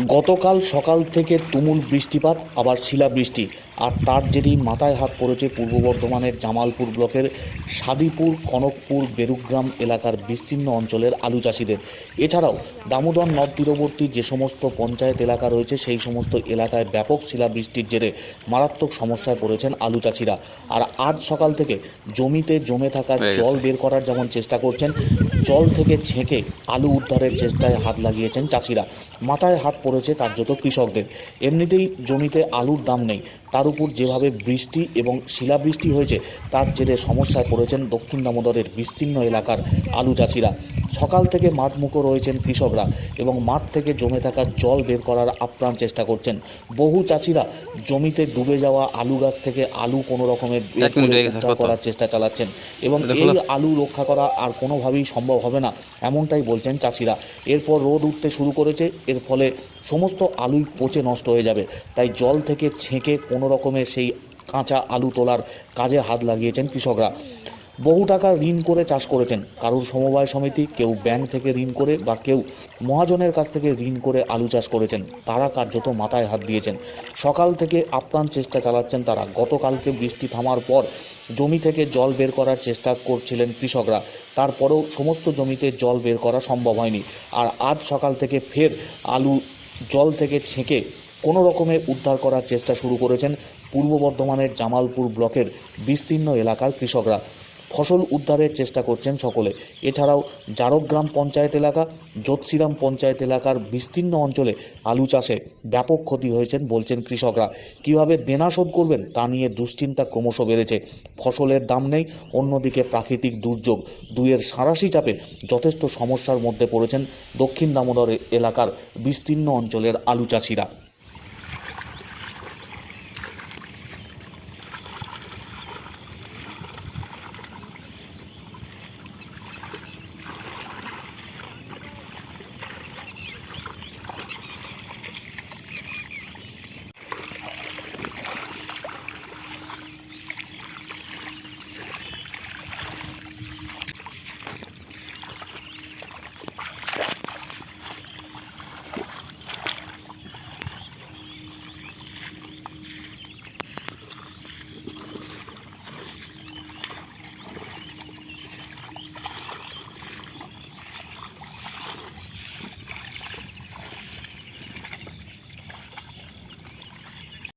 গতকাল সকাল থেকে তুমুল বৃষ্টিপাত, আবার শিলাবৃষ্টি, আর তার জেরেই মাথায় হাত পড়েছে পূর্ব বর্ধমানের জামালপুর ব্লকের সাদিপুর, কনকপুর, বেরুগ্রাম এলাকার বিস্তীর্ণ অঞ্চলের আলু চাষিদের। এছাড়াও দামোদর নদ তীরবর্তী যে সমস্ত পঞ্চায়েত এলাকা রয়েছে সেই সমস্ত এলাকায় ব্যাপক শিলাবৃষ্টির জেরে মারাত্মক সমস্যায় পড়েছেন আলু চাষিরা। আর আজ সকাল থেকে জমিতে জমে থাকা জল বের করার যেমন চেষ্টা করছেন, জল থেকে ছেঁকে আলু উদ্ধারের চেষ্টায় হাত লাগিয়েছেন চাষিরা। মাথায় হাত পড়েছে কার্যত কৃষকদের। এমনিতেই জমিতে আলুর দাম নেই, তার উপর যেভাবে বৃষ্টি এবং শিলাবৃষ্টি হয়েছে তার জেরে সমস্যায় পড়েছেন দক্ষিণ দামোদরের বিস্তীর্ণ এলাকার আলু চাষিরা। সকাল থেকে মাঠমুখো রয়েছেন কৃষকরা এবং মাঠ থেকে জমে থাকা জল বের করার আপ্রাণ চেষ্টা করছেন। বহু চাষিরা জমিতে ডুবে যাওয়া আলু গাছ থেকে আলু কোনো রকমের বের করে উদ্ধার করার চেষ্টা চালাচ্ছেন এবং এই আলু রক্ষা করা আর কোনোভাবেই সম্ভব হবে না, এমনটাই বলছেন চাষিরা। এরপর রোদ উঠতে শুরু করেছে, এর ফলে সমস্ত আলুই পচে নষ্ট হয়ে যাবে। তাই জল থেকে ছেঁকে কোনো রকমের সেই কাঁচা আলু তোলার কাজে হাত লাগিয়েছেন কৃষকরা। বহু টাকা ঋণ করে চাষ করেছেন, কারুর সমবায় সমিতি, কেউ ব্যাংক থেকে ঋণ করে বা কেউ মহাজনের কাছ থেকে ঋণ করে আলু চাষ করেছেন। তারা কার্যত মাথায় হাত দিয়েছেন। সকাল থেকে আপ্রাণ চেষ্টা চালাচ্ছেন তারা। গতকালকে বৃষ্টি থামার পর জমি থেকে জল বের করার চেষ্টা করছিলেন কৃষকরা, তারপরেও সমস্ত জমিতে জল বের করা সম্ভব হয়নি। আর আজ সকাল থেকে ফের আলু জল থেকে ছেঁকে কোনো রকমে উদ্ধার করার চেষ্টা শুরু করেছেন পূর্ব বর্ধমানের জামালপুর ব্লকের বিস্তীর্ণ এলাকার কৃষকরা। ফসল উদ্ধারের চেষ্টা করছেন সকলে। এছাড়াও জারকগ্রাম পঞ্চায়েত এলাকা, জ্যোতিষিরাম পঞ্চায়েত এলাকার বিস্তীর্ণ অঞ্চলে আলু চাষে ব্যাপক ক্ষতি হয়েছেন বলছেন কৃষকরা। কীভাবে দেনা শোধ করবেন তা নিয়ে দুশ্চিন্তা ক্রমশ বেড়েছে। ফসলের দাম নেই, অন্যদিকে প্রাকৃতিক দুর্যোগ, দুইয়ের সাঁড়াশি চাপে যথেষ্ট সমস্যার মধ্যে পড়েছেন দক্ষিণ দামোদর এলাকার বিস্তীর্ণ অঞ্চলের আলু চাষিরা।